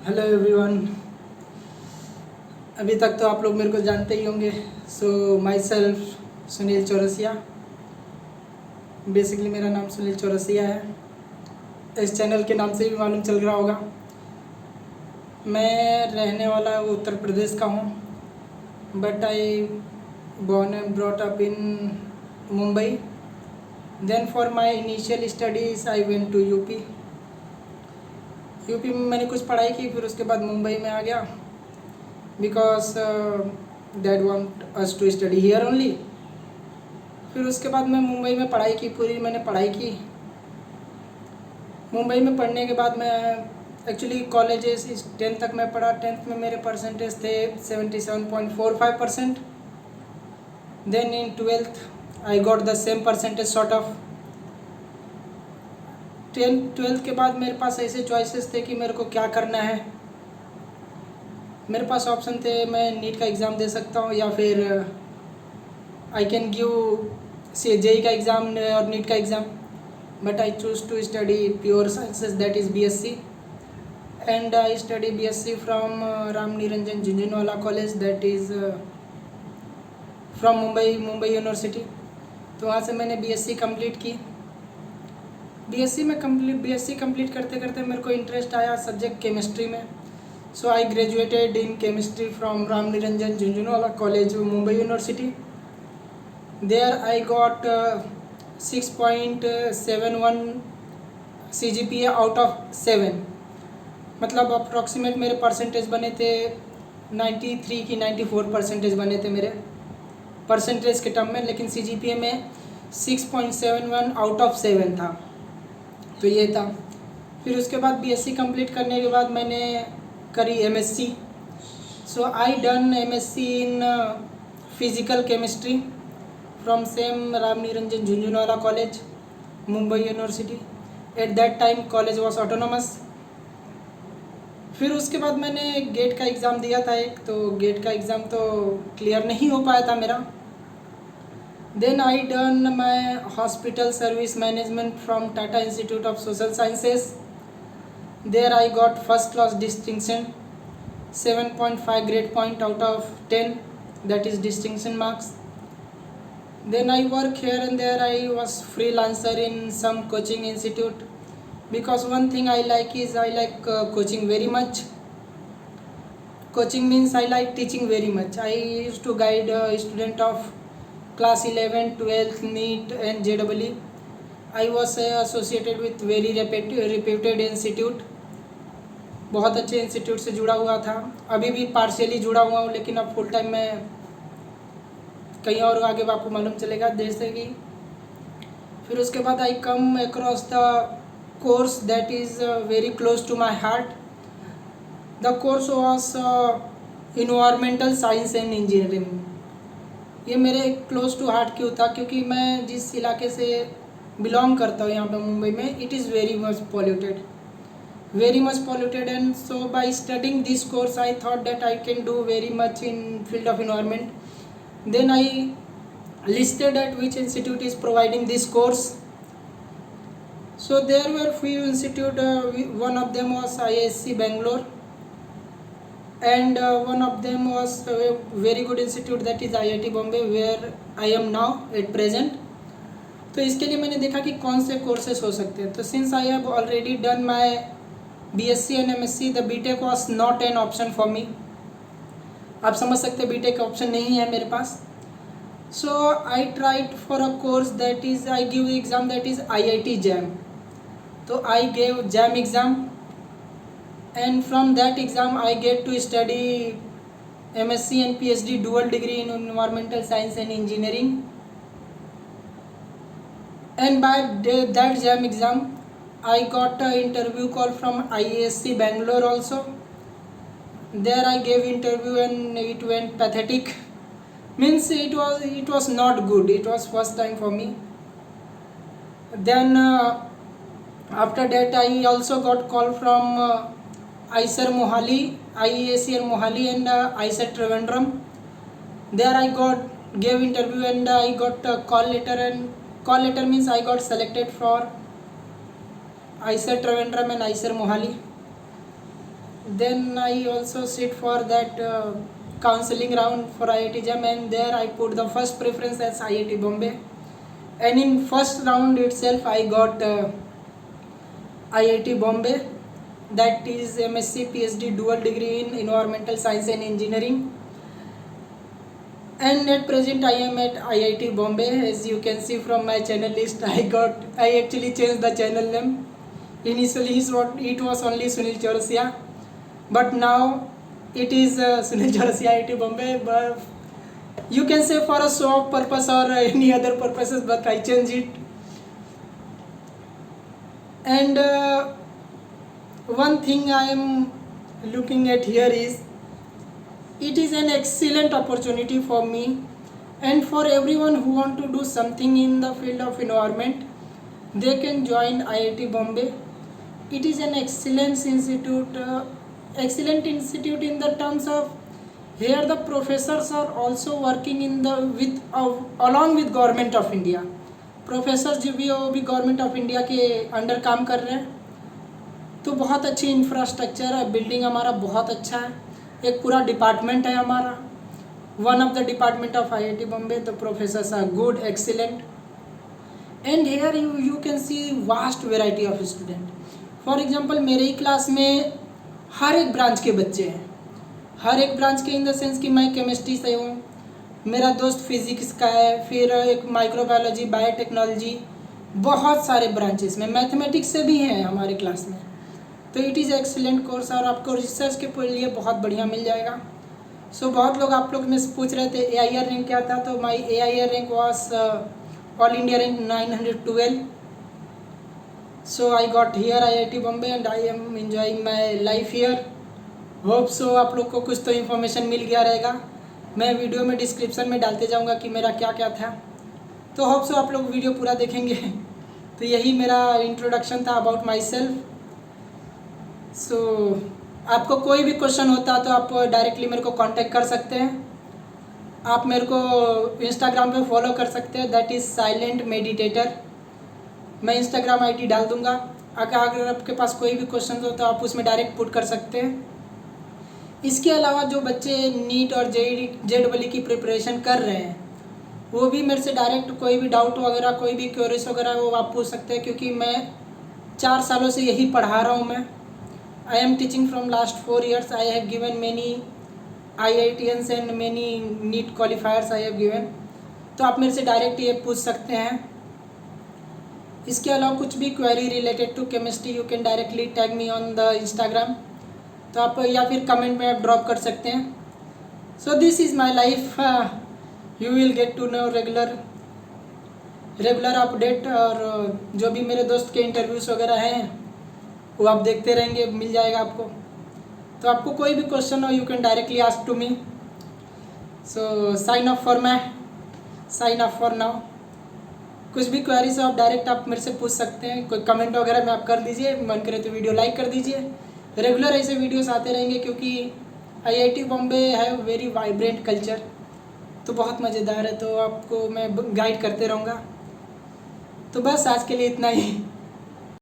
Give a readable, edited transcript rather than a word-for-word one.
Hello everyone. अभी तक तो आप लोग मेरे को जानते ही होंगे। So myself Sunil Chaurasia. Basically मेरा नाम सुनील चौरसिया है। इस चैनल के नाम से भी मालूम चल रहा होगा। मैं रहने वाला उत्तर प्रदेश का हूँ, but I born and brought up in Mumbai. Then for my initial studies I went to UP में मैंने कुछ पढ़ाई की, फिर उसके बाद मुंबई में आ गया because dad want us to study here only. फिर उसके बाद मैं मुंबई में पढ़ाई की, पूरी मैंने पढ़ाई की। मुंबई में पढ़ने के बाद मैं एक्चुअली कॉलेजेस 10th तक मैं पढ़ा। 10th में मेरे परसेंटेज थे 77.45%। Then in 12th I got the same percentage sort of. 12th के बाद मेरे पास ऐसे चॉइसेस थे कि मेरे को क्या करना है। मेरे पास ऑप्शन थे, मैं नीट का एग्ज़ाम दे सकता हूँ या फिर आई कैन गिव जेई का एग्ज़ाम और नीट का exam, but I choose to study pure sciences, that is BSc. And I study BSc from Ram Niranjan Jhunjhunwala college, that is from Mumbai university. तो वहाँ से मैंने बीएससी कंप्लीट की। बीएससी कंप्लीट करते करते मेरे को इंटरेस्ट आया सब्जेक्ट केमिस्ट्री में। So I graduated in chemistry from Ram Niranjan Jhunjhunwala college, Mumbai university. There I got 6.71 CGPA out of 7। मतलब अप्रॉक्सीमेट मेरे परसेंटेज बने थे 93 की 94 परसेंटेज बने थे मेरे परसेंटेज के टर्म में, लेकिन CGPA में 6.71 आउट ऑफ 7 था। तो ये था। फिर उसके बाद बीएससी कंप्लीट करने के बाद मैंने करी MSc. So I done MSc in physical chemistry from same Ram Niranjan Jhunjhunwala college, Mumbai university. At that time college was autonomous. फिर उसके बाद मैंने गेट का एग्ज़ाम दिया था एक, तो गेट का एग्ज़ाम तो क्लियर नहीं हो पाया था मेरा। Then I done my hospital service management from Tata Institute of Social Sciences. There I got first class distinction, 7.5 grade point out of 10, that is distinction marks. Then I work here and there. I was freelancer in some coaching institute, because one thing I like is I like coaching very much. Coaching means I like teaching very much. I used to guide a student of class 11, 12th, NEET and JEE. I was associated with very reputed institute. बहुत अच्छे institute से जुड़ा हुआ था। अभी भी partially जुड़ा हुआ हूँ, लेकिन अब फुल टाइम में कहीं और आगे आपको मालूम चलेगा। जैसे कि फिर उसके बाद I come across the course that is very close to my heart. The course was environmental science and engineering. ये मेरे क्लोज टू हार्ट क्यों था? क्योंकि मैं जिस इलाके से बिलोंग करता हूँ यहाँ पे मुंबई में, it is very much polluted, and so by studying this course I thought that I can do very much in field of environment. Then I listed at which institute is providing this course. So there were few institute, one of them was IISc Bangalore, and one of them was a very good institute, that is IIT Bombay, where I am now at present. तो इसके लिए मैंने देखा कि कौन से courses हो सकते हैं। तो since I have already done my BSc and MSc, the BTech was not an option for me. आप समझ सकते हैं बीटेक का ऑप्शन नहीं है मेरे पास। So I tried for a course that is, I give the exam, that is IIT JAM. So I gave JAM exam, and from that exam I get to study MSc and PhD dual degree in environmental science and engineering. And by that JAM exam I got an interview call from IISc Bangalore also. There I gave interview and it went pathetic. Means it was not good. It was first time for me. Then after that I also got call from IISER Mohali, IESER Mohali and IISER Trivandrum. There I gave interview and I got a call letter, and call letter means I got selected for IISER Trivandrum and IISER Mohali. Then I also sit for that counseling round for IIT JAM, and there I put the first preference as IIT Bombay. And in first round itself I got IIT Bombay, that is MSc PhD dual degree in environmental science and engineering. And at present I am at IIT Bombay. As you can see from my channel list, I actually changed the channel name. Initially it was only Sunil Chaurasia, but now it is Sunil Chaurasia IIT Bombay. But you can say for a show purpose or any other purposes, but I changed it. And one thing I am looking at here is, it is an excellent opportunity for me and for everyone who want to do something in the field of environment. They can join IIT Bombay. It is an excellent institute in the terms of, here the professors are also working in the along with government of India. Professor जो भी वो भी government of India के under काम कर रहे हैं. तो बहुत अच्छी इंफ्रास्ट्रक्चर है, बिल्डिंग हमारा बहुत अच्छा है, एक पूरा डिपार्टमेंट है हमारा. One of the department of IIT Bombay. The professors are good, excellent, and here you can see vast variety of student. For example मेरे ही क्लास में हर एक ब्रांच के बच्चे हैं. हर एक ब्रांच के इन द सेंस कि मैं केमिस्ट्री से हूँ, मेरा दोस्त फिज़िक्स का है, फिर एक माइक्रोबायोलॉजी, बायोटेक्नोलॉजी, बहुत सारे ब्रांचेस में, मैथमेटिक्स से भी हैं हमारे क्लास में. तो इट इज़ एक्सीलेंट कोर्स और आपको रिसर्च के लिए बहुत बढ़िया मिल जाएगा. सो बहुत लोग आप लोग में से पूछ रहे थे AIR रैंक क्या था. तो माई AIR rank was all India rank 912. So I got here IIT Bombay and I am enjoying my life here. Hope so आप लोग को कुछ तो इन्फॉर्मेशन मिल गया रहेगा. मैं वीडियो में डिस्क्रिप्शन में डालते जाऊंगा कि मेरा क्या क्या था. तो होप सो आप लोग वीडियो पूरा देखेंगे. तो यही मेरा इंट्रोडक्शन था अबाउट माई सेल्फ. सो आपको कोई भी क्वेश्चन होता तो आप डायरेक्टली मेरे को कांटेक्ट कर सकते हैं. आप मेरे को इंस्टाग्राम पे फॉलो कर सकते हैं, दैट इज़ साइलेंट मेडिटेटर. मैं इंस्टाग्राम ID डाल दूंगा. अगर आपके पास कोई भी क्वेश्चन हो तो आप उसमें डायरेक्ट पुट कर सकते हैं. इसके अलावा जो बच्चे नीट और JEE की प्रिपरेशन कर रहे हैं, वो भी मेरे से डायरेक्ट कोई भी डाउट वगैरह, कोई भी क्वेरीज वगैरह वो आप पूछ सकते हैं, क्योंकि मैं 4 सालों से यही पढ़ा रहा हूँ. मैं I am teaching from last 4 years. I have given many IITians and many NEET qualifiers I have given. तो आप मेरे से डायरेक्ट ये पूछ सकते हैं. इसके अलावा कुछ भी query related to chemistry you can directly tag me on the Instagram. तो आप या फिर कमेंट में आप ड्रॉप कर सकते हैं. So this is my life. You will get to know regular update. और जो भी मेरे दोस्त के इंटरव्यूज़ वगैरह हैं वो आप देखते रहेंगे, मिल जाएगा आपको. तो आपको कोई भी क्वेश्चन हो you can directly ask to me. So sign up for now. कुछ भी क्वेरीज हो आप डायरेक्ट आप मेरे से पूछ सकते हैं. कोई कमेंट वगैरह में आप कर दीजिए, मन करे तो वीडियो लाइक कर दीजिए. रेगुलर ऐसे वीडियोस आते रहेंगे, क्योंकि IIT Bombay है वेरी वाइब्रेंट कल्चर. तो बहुत मज़ेदार है. तो आपको मैं गाइड करते रहूँगा. तो बस आज के लिए इतना ही.